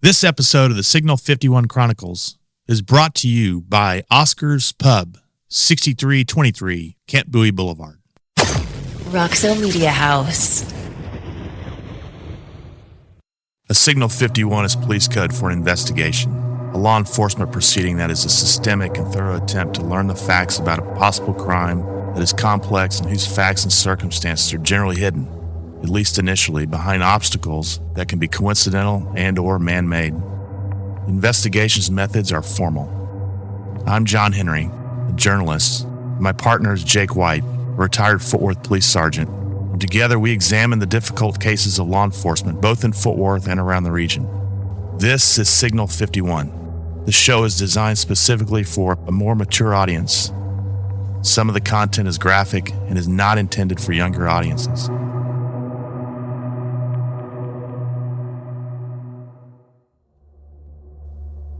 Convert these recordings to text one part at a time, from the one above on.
This episode of the Signal 51 Chronicles is brought to you by Oscar's Pub, 6323 Kent Bowie Boulevard. Roxo Media House. A Signal 51 is police code for an investigation, a law enforcement proceeding that is a systemic and thorough attempt to learn the facts about a possible crime that is complex and whose facts and circumstances are generally hidden, at least initially, behind obstacles that can be coincidental and or man-made. Investigations methods are formal. I'm John Henry, a journalist. My partner is Jake White, a retired Fort Worth police sergeant. And together we examine the difficult cases of law enforcement, both in Fort Worth and around the region. This is Signal 51. The show is designed specifically for a more mature audience. Some of the content is graphic and is not intended for younger audiences.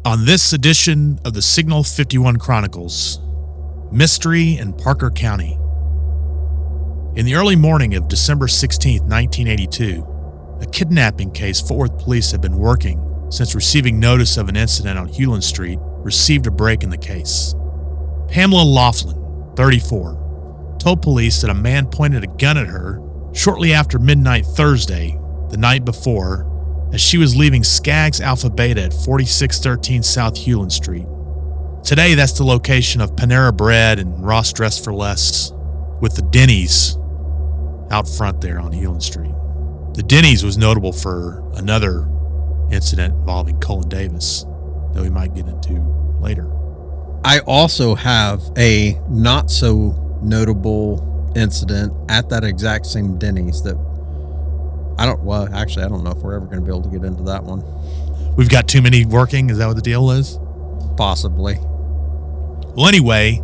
On this edition of the Signal 51 Chronicles, Mystery in Parker County. In the early morning of December 16, 1982, a kidnapping case Fort Worth police had been working since receiving notice of an incident on Hewlin Street received a break in the case. Pamela Laughlin, 34, told police that a man pointed a gun at her shortly after midnight Thursday, the night before, as she was leaving Skaggs Alpha Beta at 4613 South Hewlin Street. Today, that's the location of Panera Bread and Ross Dress for Less, with the Denny's out front there on Hewlin Street. The Denny's was notable for another incident involving Colin Davis that we might get into later. I also have a not so notable incident at that exact same Denny's that I don't know if we're ever going to be able to get into that one. We've got too many working? Is that what the deal is? Possibly. Well, anyway,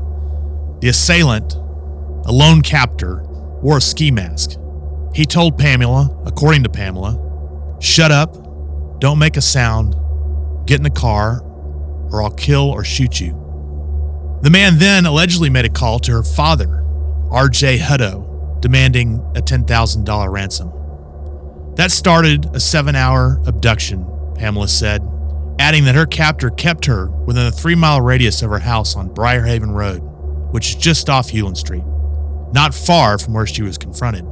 the assailant, a lone captor, wore a ski mask. He told Pamela, according to Pamela, "Shut up, don't make a sound, get in the car, or I'll kill or shoot you." The man then allegedly made a call to her father, R.J. Hutto, demanding a $10,000 ransom. That started a 7-hour abduction, Pamela said, adding that her captor kept her within a 3-mile radius of her house on Briarhaven Road, which is just off Hewlin Street, not far from where she was confronted.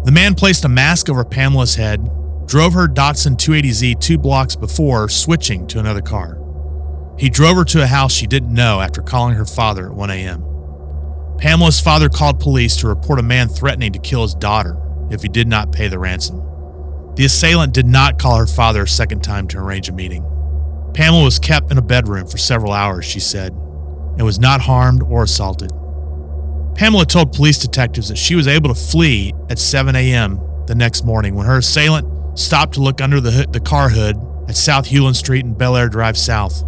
The man placed a mask over Pamela's head, drove her Datsun 280Z 2 blocks before switching to another car. He drove her to a house she didn't know after calling her father at 1 a.m. Pamela's father called police to report a man threatening to kill his daughter if he did not pay the ransom. The assailant did not call her father a second time to arrange a meeting. Pamela was kept in a bedroom for several hours, she said, and was not harmed or assaulted. Pamela told police detectives that she was able to flee at 7 a.m. the next morning when her assailant stopped to look under the car hood at South Hewlin Street and Bel Air Drive South.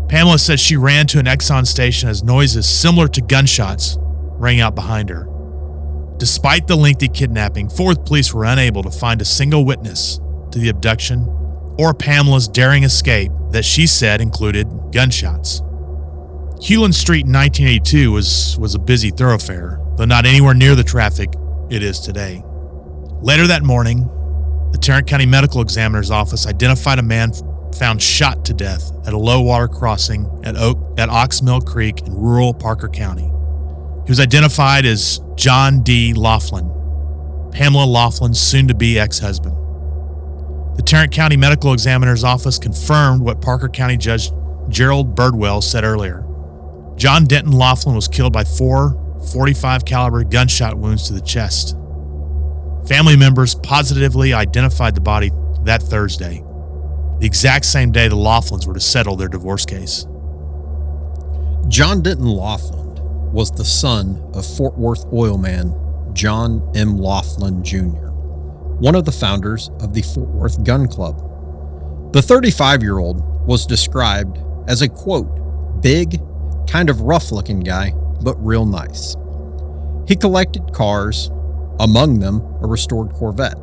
Pamela said she ran to an Exxon station as noises similar to gunshots rang out behind her. Despite the lengthy kidnapping, Fort Worth police were unable to find a single witness to the abduction or Pamela's daring escape that she said included gunshots. Hewlin Street in 1982 was a busy thoroughfare, though not anywhere near the traffic it is today. Later that morning, the Tarrant County Medical Examiner's Office identified a man found shot to death at a low water crossing at Ox Mill Creek in rural Parker County. He was identified as John D. Laughlin, Pamela Laughlin's soon-to-be ex-husband. The Tarrant County Medical Examiner's Office confirmed what Parker County Judge Gerald Birdwell said earlier. John Denton Laughlin was killed by 4 .45 caliber gunshot wounds to the chest. Family members positively identified the body that Thursday, the exact same day the Laughlins were to settle their divorce case. John Denton Laughlin was the son of Fort Worth oilman John M. Laughlin Jr., one of the founders of the Fort Worth Gun Club. The 35-year-old was described as a, quote, big, kind of rough-looking guy, but real nice. He collected cars, among them a restored Corvette.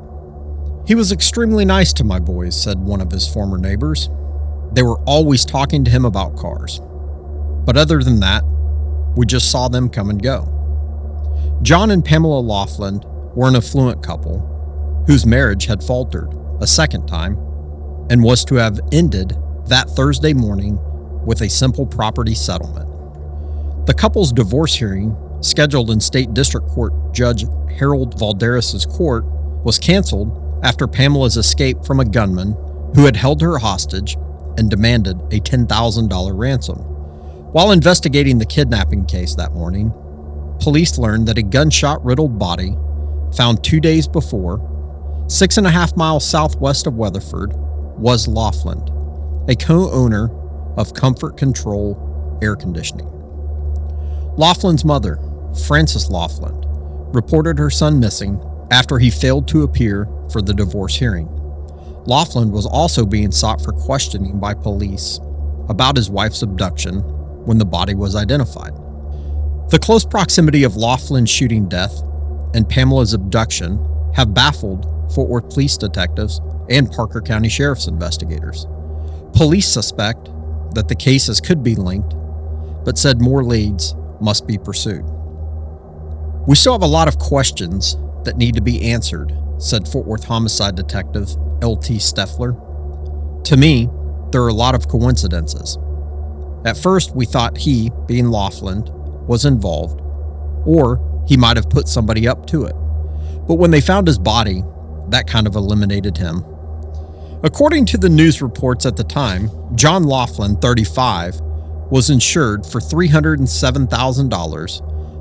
He was extremely nice to my boys, said one of his former neighbors. They were always talking to him about cars. But other than that, we just saw them come and go. John and Pamela Laughlin were an affluent couple whose marriage had faltered a second time and was to have ended that Thursday morning with a simple property settlement. The couple's divorce hearing, scheduled in State District Court Judge Harold Valderas' court, was canceled after Pamela's escape from a gunman who had held her hostage and demanded a $10,000 ransom. While investigating the kidnapping case that morning, police learned that a gunshot-riddled body found 2 days before, 6.5 miles southwest of Weatherford, was Laughlin, a co-owner of Comfort Control Air Conditioning. Laughlin's mother, Frances Laughlin, reported her son missing after he failed to appear for the divorce hearing. Laughlin was also being sought for questioning by police about his wife's abduction when the body was identified. The close proximity of Laughlin's shooting death and Pamela's abduction have baffled Fort Worth police detectives and Parker County Sheriff's investigators. Police suspect that the cases could be linked, but said more leads must be pursued. "We still have a lot of questions that need to be answered," said Fort Worth homicide detective L.T. Steffler. "To me, there are a lot of coincidences. At first, we thought he, being Laughlin, was involved, or he might have put somebody up to it. But when they found his body, that kind of eliminated him." According to the news reports at the time, John Laughlin, 35, was insured for $307,000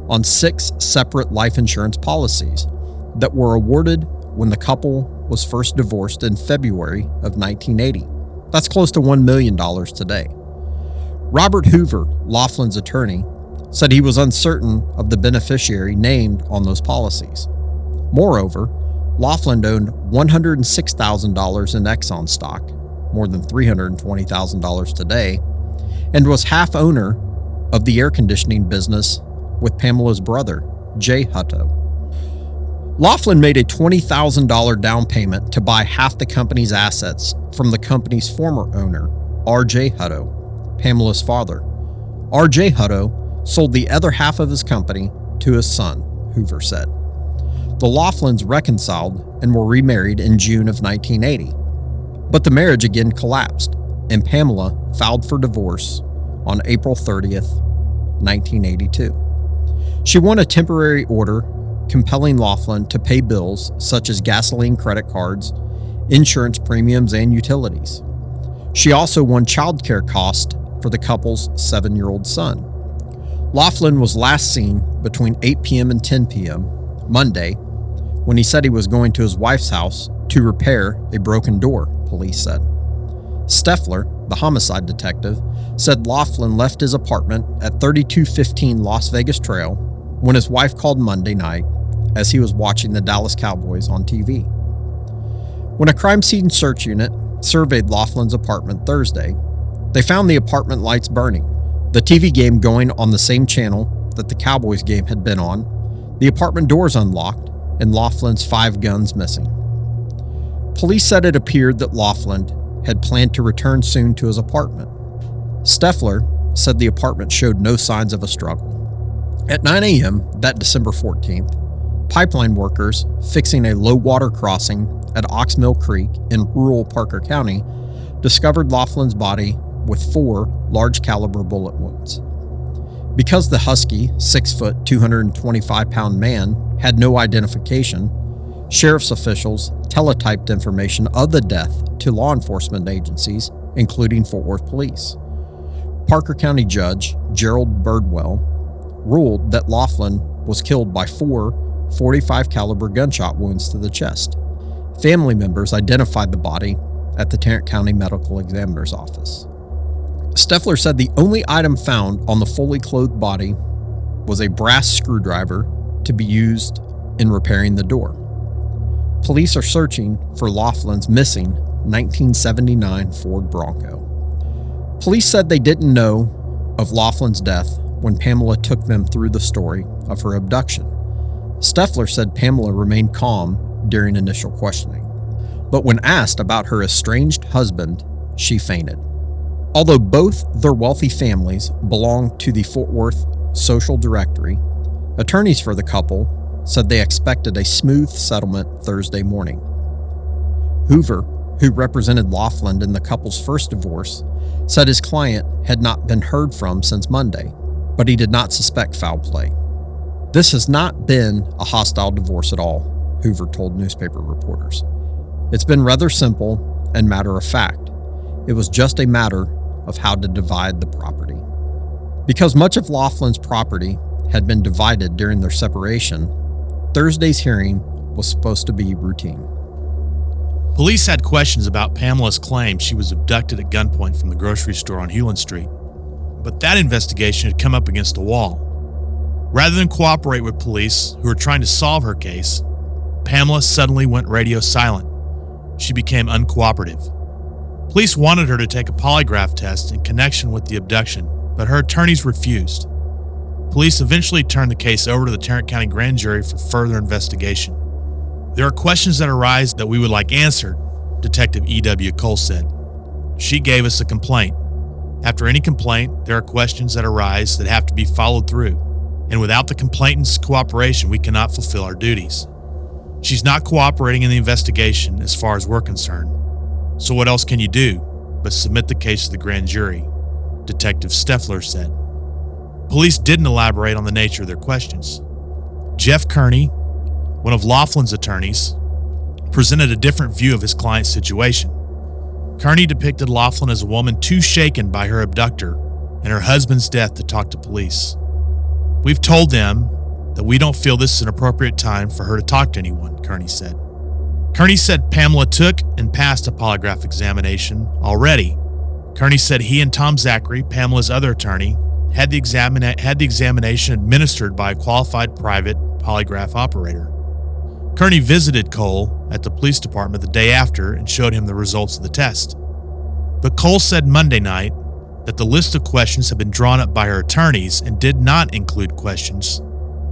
on 6 separate life insurance policies that were awarded when the couple was first divorced in February of 1980. That's close to $1 million today. Robert Hoover, Laughlin's attorney, said he was uncertain of the beneficiary named on those policies. Moreover, Laughlin owned $106,000 in Exxon stock, more than $320,000 today, and was half owner of the air conditioning business with Pamela's brother, Jay Hutto. Laughlin made a $20,000 down payment to buy half the company's assets from the company's former owner, R.J. Hutto, Pamela's father. R.J. Hutto sold the other half of his company to his son, Hoover said. The Laughlins reconciled and were remarried in June of 1980. But the marriage again collapsed, and Pamela filed for divorce on April 30th, 1982. She won a temporary order compelling Laughlin to pay bills such as gasoline credit cards, insurance premiums, and utilities. She also won child care costs for the couple's 7-year-old son. Laughlin was last seen between 8 p.m. and 10 p.m. Monday when he said he was going to his wife's house to repair a broken door, police said. Steffler, the homicide detective, said Laughlin left his apartment at 3215 Las Vegas Trail when his wife called Monday night as he was watching the Dallas Cowboys on TV. When a crime scene search unit surveyed Laughlin's apartment Thursday, they found the apartment lights burning, the TV game going on the same channel that the Cowboys game had been on, the apartment doors unlocked, and Laughlin's 5 guns missing. Police said it appeared that Laughlin had planned to return soon to his apartment. Steffler said the apartment showed no signs of a struggle. At 9 a.m. that December 14th, pipeline workers fixing a low water crossing at Oxmill Creek in rural Parker County discovered Laughlin's body with 4 large caliber bullet wounds. Because the husky, 6-foot, 225-pound man had no identification, sheriff's officials teletyped information of the death to law enforcement agencies, including Fort Worth Police. Parker County Judge Gerald Birdwell ruled that Laughlin was killed by 4 .45 caliber gunshot wounds to the chest. Family members identified the body at the Tarrant County Medical Examiner's office. Steffler said the only item found on the fully clothed body was a brass screwdriver to be used in repairing the door. Police are searching for Laughlin's missing 1979 Ford Bronco. Police said they didn't know of Laughlin's death when Pamela took them through the story of her abduction. Steffler said Pamela remained calm during initial questioning, but when asked about her estranged husband, she fainted. Although both their wealthy families belong to the Fort Worth Social Directory, attorneys for the couple said they expected a smooth settlement Thursday morning. Hoover, who represented Laughlin in the couple's first divorce, said his client had not been heard from since Monday, but he did not suspect foul play. This has not been a hostile divorce at all, Hoover told newspaper reporters. It's been rather simple and matter of fact. It was just a matter of how to divide the property. Because much of Laughlin's property had been divided during their separation, Thursday's hearing was supposed to be routine. Police had questions about Pamela's claim she was abducted at gunpoint from the grocery store on Hewlin Street, but that investigation had come up against a wall. Rather than cooperate with police who were trying to solve her case, Pamela suddenly went radio silent. She became uncooperative. Police wanted her to take a polygraph test in connection with the abduction, but her attorneys refused. Police eventually turned the case over to the Tarrant County Grand Jury for further investigation. There are questions that arise that we would like answered, Detective E.W. Cole said. She gave us a complaint. After any complaint, there are questions that arise that have to be followed through, and without the complainant's cooperation, we cannot fulfill our duties. She's not cooperating in the investigation as far as we're concerned. So what else can you do but submit the case to the grand jury? Detective Steffler said. Police didn't elaborate on the nature of their questions. Jeff Kearney, one of Laughlin's attorneys, presented a different view of his client's situation. Kearney depicted Laughlin as a woman too shaken by her abductor and her husband's death to talk to police. We've told them that we don't feel this is an appropriate time for her to talk to anyone, Kearney said. Kearney said Pamela took and passed a polygraph examination already. Kearney said he and Tom Zachary, Pamela's other attorney, had the examination administered by a qualified private polygraph operator. Kearney visited Cole at the police department the day after and showed him the results of the test. But Cole said Monday night that the list of questions had been drawn up by her attorneys and did not include questions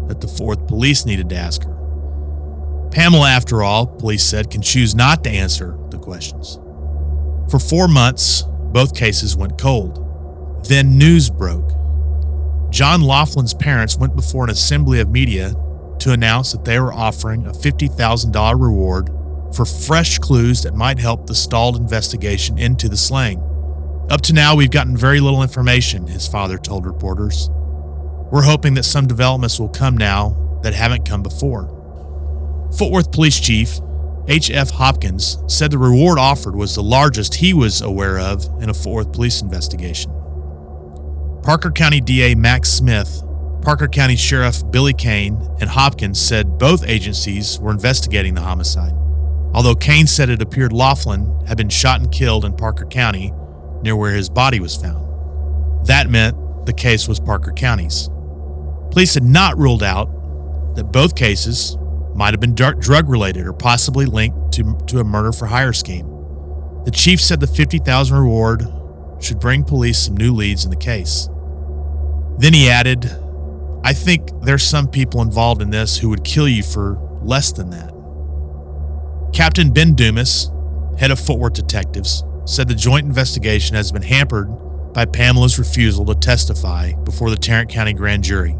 that the Fort Worth police needed to ask her. Pamela, after all, police said, can choose not to answer the questions. For 4 months, both cases went cold. Then news broke. John Laughlin's parents went before an assembly of media to announce that they were offering a $50,000 reward for fresh clues that might help the stalled investigation into the slaying. Up to now, we've gotten very little information, his father told reporters. We're hoping that some developments will come now that haven't come before. Fort Worth Police Chief H.F. Hopkins said the reward offered was the largest he was aware of in a Fort Worth police investigation. Parker County DA Max Smith, Parker County Sheriff Billy Kane, and Hopkins said both agencies were investigating the homicide, although Kane said it appeared Laughlin had been shot and killed in Parker County near where his body was found. That meant the case was Parker County's. Police had not ruled out that both cases might have been drug-related or possibly linked to a murder-for-hire scheme. The chief said the $50,000 reward should bring police some new leads in the case. Then he added, I think there's some people involved in this who would kill you for less than that. Captain Ben Dumas, head of Fort Worth Detectives, said the joint investigation has been hampered by Pamela's refusal to testify before the Tarrant County Grand Jury.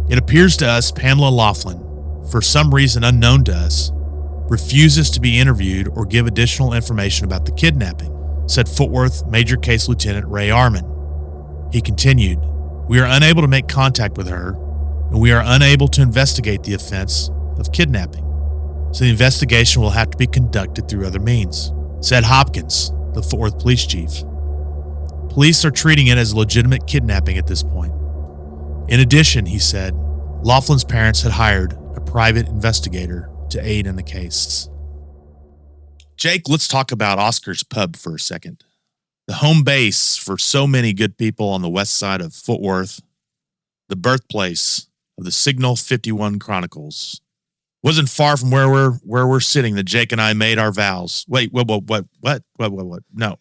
It appears to us Pamela Laughlin, for some reason unknown to us, refuses to be interviewed or give additional information about the kidnapping, said Fort Worth Major Case Lieutenant Ray Arman. He continued, we are unable to make contact with her, and we are unable to investigate the offense of kidnapping, so the investigation will have to be conducted through other means, said Hopkins, the Fort Worth police chief. Police are treating it as legitimate kidnapping at this point. In addition, he said, Laughlin's parents had hired a private investigator to aid in the case. Jake, let's talk about Oscar's Pub for a second. The home base for so many good people on the west side of Fort Worth, the birthplace of the Signal 51 Chronicles. Wasn't far from where we're sitting that Jake and I made our vows. Wait, what? No,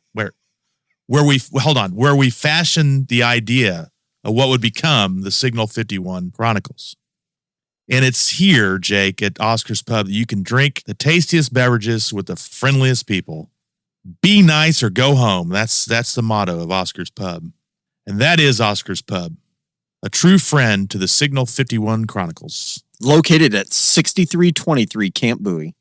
where we fashioned the idea of what would become the Signal 51 Chronicles. And it's here, Jake, at Oscar's Pub, that you can drink the tastiest beverages with the friendliest people. Be nice or go home. That's the motto of Oscar's Pub. And that is Oscar's Pub, a true friend to the Signal 51 Chronicles. Located at 6323 Camp Bowie.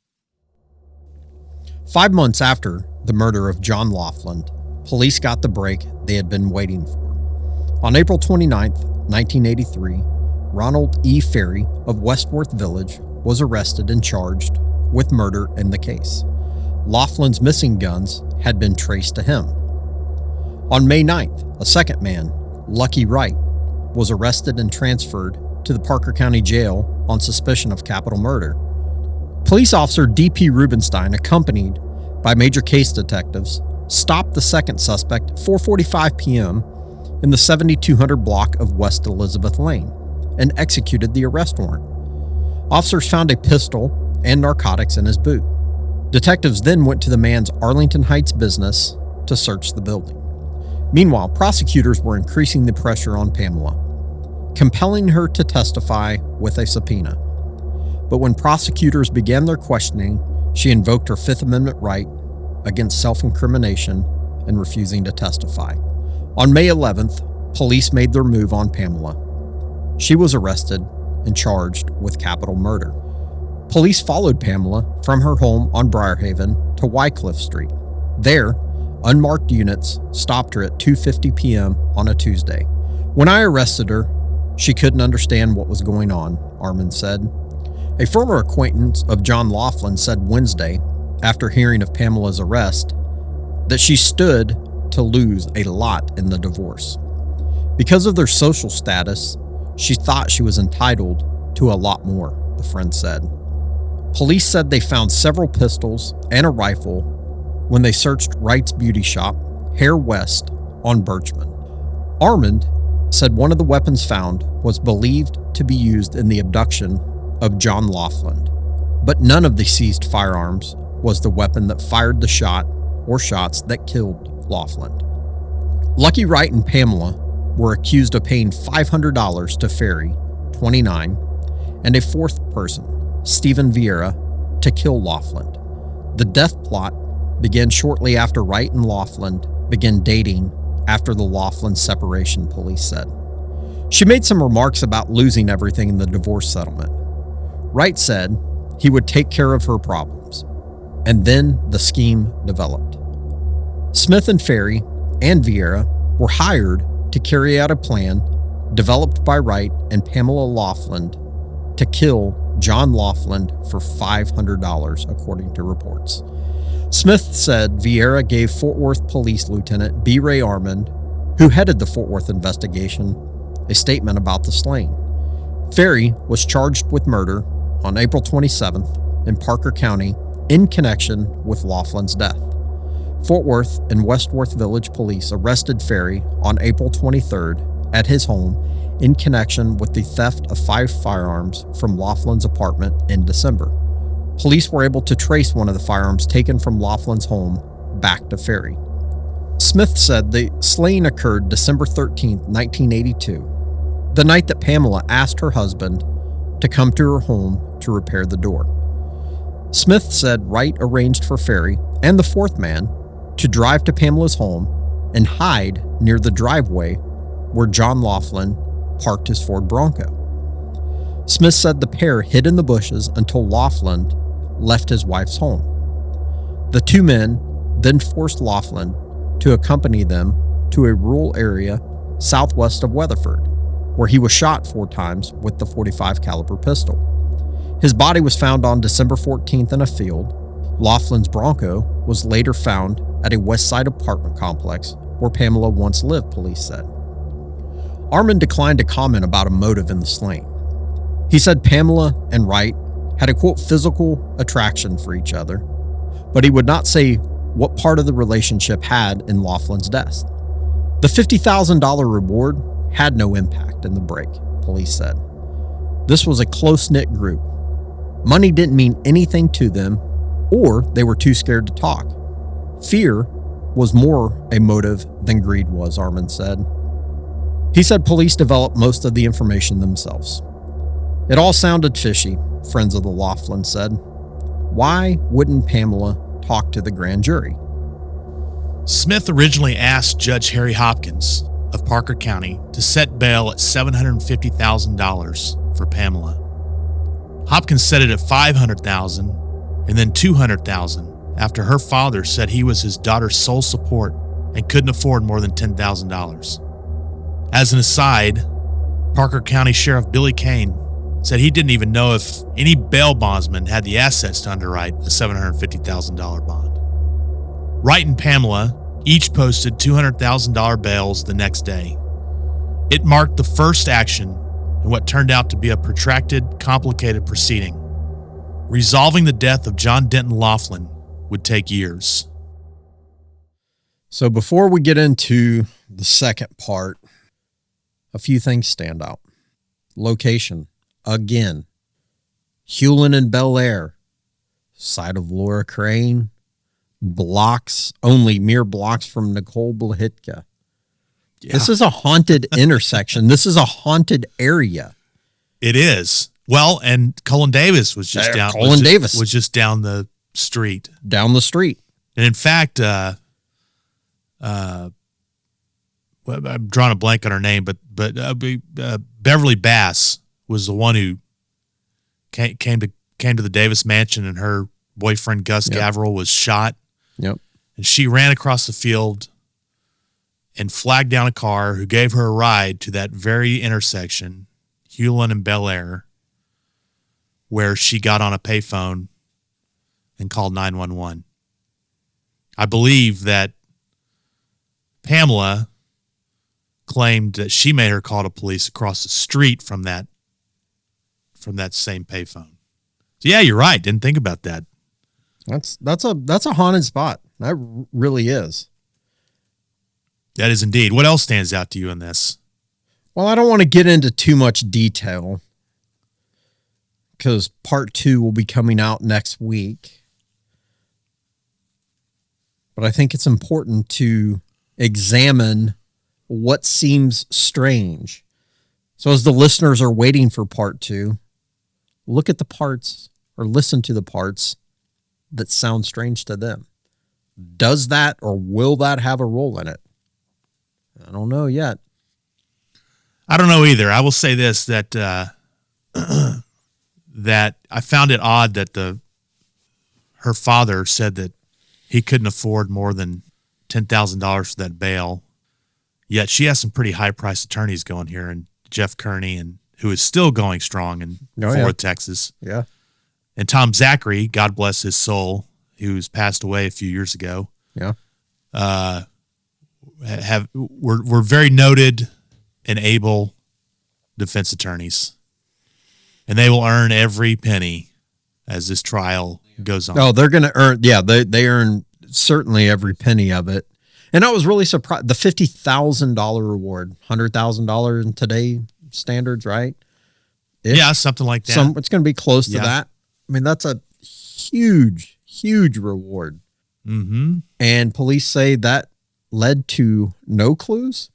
5 months after the murder of John Laughlin, police got the break they had been waiting for. On April 29, 1983, Ronald E. Ferry of Westworth Village was arrested and charged with murder in the case. Laughlin's missing guns had been traced to him. On May 9th, a second man, Lucky Wright, was arrested and transferred to the Parker County Jail on suspicion of capital murder. Police officer D.P. Rubenstein, accompanied by major case detectives, stopped the second suspect at 4:45 p.m. in the 7200 block of West Elizabeth Lane and executed the arrest warrant. Officers found a pistol and narcotics in his boot. Detectives then went to the man's Arlington Heights business to search the building. Meanwhile, prosecutors were increasing the pressure on Pamela, compelling her to testify with a subpoena. But when prosecutors began their questioning, she invoked her Fifth Amendment right against self-incrimination and refusing to testify. On May 11th, police made their move on Pamela. She was arrested and charged with capital murder. Police followed Pamela from her home on Briarhaven to Wycliffe Street. There, unmarked units stopped her at 2:50 p.m. on a Tuesday. When I arrested her, she couldn't understand what was going on, Armand said. A former acquaintance of John Laughlin said Wednesday, after hearing of Pamela's arrest, that she stood to lose a lot in the divorce. Because of their social status, she thought she was entitled to a lot more, the friend said. Police said they found several pistols and a rifle when they searched Wright's beauty shop, Hare West, on Birchman. Armand said one of the weapons found was believed to be used in the abduction of John Laughlin, but none of the seized firearms was the weapon that fired the shot or shots that killed Laughlin. Lucky Wright and Pamela were accused of paying $500 to Ferry, 29, and a fourth person, Stephen Vieira, to kill Laughlin. The death plot began shortly after Wright and Laughlin began dating after the Laughlin separation, police said. She made some remarks about losing everything in the divorce settlement. Wright said he would take care of her problems, and then the scheme developed. Smith and Ferry and Vieira were hired to carry out a plan developed by Wright and Pamela Laughlin to kill John Laughlin for $500, according to reports. Smith said Vieira gave Fort Worth Police Lieutenant B. Ray Armand, who headed the Fort Worth investigation, a statement about the slaying. Ferry was charged with murder on April 27th in Parker County in connection with Laughlin's death. Fort Worth and Westworth Village Police arrested Ferry on April 23rd at his home in connection with the theft of 5 firearms from Laughlin's apartment in December. Police were able to trace one of the firearms taken from Laughlin's home back to Ferry. Smith said the slaying occurred December 13, 1982, the night that Pamela asked her husband to come to her home to repair the door. Smith said Wright arranged for Ferry and the fourth man to drive to Pamela's home and hide near the driveway where John Laughlin parked his Ford Bronco. Smith said the pair hid in the bushes until Laughlin left his wife's home. The two men then forced Laughlin to accompany them to a rural area southwest of Weatherford, where he was shot 4 times with the .45 caliber pistol. His body was found on December 14th in a field. Laughlin's Bronco was later found at a West Side apartment complex where Pamela once lived, police said. Armand declined to comment about a motive in the slaying. He said Pamela and Wright had a, quote, physical attraction for each other, but he would not say what part of the relationship had in Laughlin's death. The $50,000 reward had no impact in the break, police said. This was a close-knit group. Money didn't mean anything to them, or they were too scared to talk. Fear was more a motive than greed was, Armand said. He said police developed most of the information themselves. It all sounded fishy, friends of the Laughlin said. Why wouldn't Pamela talk to the grand jury? Smith originally asked Judge Harry Hopkins of Parker County to set bail at $750,000 for Pamela. Hopkins set it at $500,000 and then $200,000 after her father said he was his daughter's sole support and couldn't afford more than $10,000. As an aside, Parker County Sheriff Billy Kane said he didn't even know if any bail bondsman had the assets to underwrite a $750,000 bond. Wright and Pamela each posted $200,000 bails the next day. It marked the first action in what turned out to be a protracted, complicated proceeding. Resolving the death of John Denton Laughlin would take years. So before we get into the second part, a few things stand out. Location, again, Hewlin and Bel Air, site of Laura Crane, mere blocks from Nicole Blahitka. Yeah. This is a haunted intersection. This is a haunted area. It is. Well, and Cullen Davis was just down. Was just down the street. Down the street. And in fact, I'm drawing a blank on her name, but Beverly Bass was the one who came to the Davis mansion, and her boyfriend Gus Gavril was shot. Yep. And she ran across the field and flagged down a car who gave her a ride to that very intersection, Hewlin and Bel Air, where she got on a payphone and called 911. I believe that Pamela claimed that she made her call to police across the street from that same payphone. So yeah, you're right. Didn't think about that. That's a haunted spot. That really is. That is indeed. What else stands out to you in this? Well, I don't want to get into too much detail because part 2 will be coming out next week. But I think it's important to examine what seems strange. So as the listeners are waiting for part 2, look at the parts or listen to the parts that sound strange to them. Does that or will that have a role in it? I don't know yet. I don't know either. I will say this, that that I found it odd that her father said that he couldn't afford more than $10,000 for that bail. Yet she has some pretty high-priced attorneys going here, and Jeff Kearney, and who is still going strong in Fort Worth, Texas. Yeah. And Tom Zachary, God bless his soul, who's passed away a few years ago. Yeah. Were very noted and able defense attorneys, and they will earn every penny as this trial goes on. Oh, they're going to earn. Yeah, they earn certainly every penny of it. And I was really surprised. The $50,000 reward, $100,000 in today's standards, right? Yeah, something like that. It's going to be close to that. I mean, that's a huge, huge reward. Mm-hmm. And police say that led to no clues.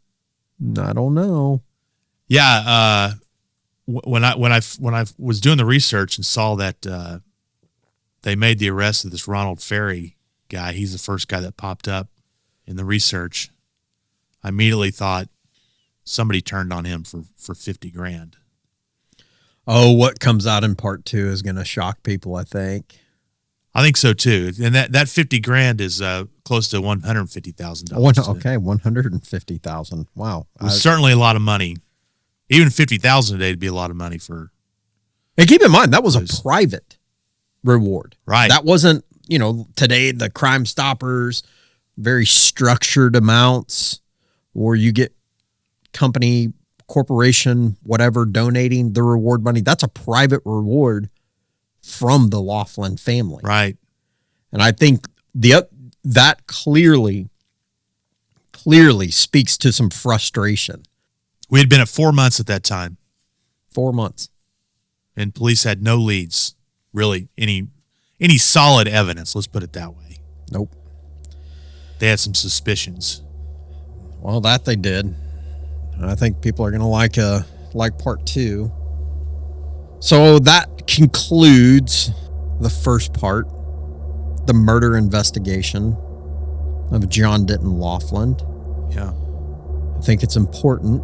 I don't know. Yeah, when I was doing the research and saw that they made the arrest of this Ronald Ferry guy, he's the first guy that popped up in the research. I immediately thought somebody turned on him for $50,000. Oh, what comes out in part 2 is going to shock people, I think. I think so too. And that $50,000 is close to $150,000. Okay, $150,000. Wow. It's certainly a lot of money. Even $50,000 a day would be a lot of money for. And keep in mind, that was a private reward. Right. That wasn't, today the Crime Stoppers, very structured amounts, or you get company, corporation, whatever, donating the reward money. That's a private reward from the Laughlin family. Right. And I think that clearly speaks to some frustration. We had been at 4 months at that time. 4 months. And police had no leads, really, any solid evidence, let's put it that way. Nope. They had some suspicions. Well, that they did. I think people are going to like part 2. So that concludes the first part, the murder investigation of John Denton Laughlin. Yeah. I think it's important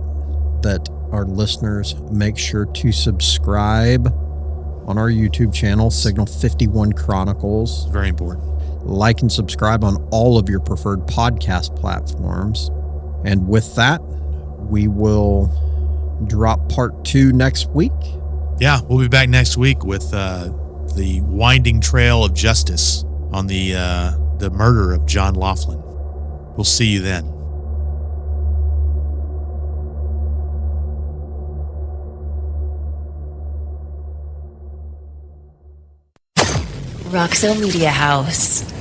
that our listeners make sure to subscribe on our YouTube channel, Signal 51 Chronicles. Very important. Like and subscribe on all of your preferred podcast platforms. And with that, we will drop part 2 next week. Yeah, we'll be back next week with the winding trail of justice on the murder of John Laughlin. We'll see you then. Roxo Media House.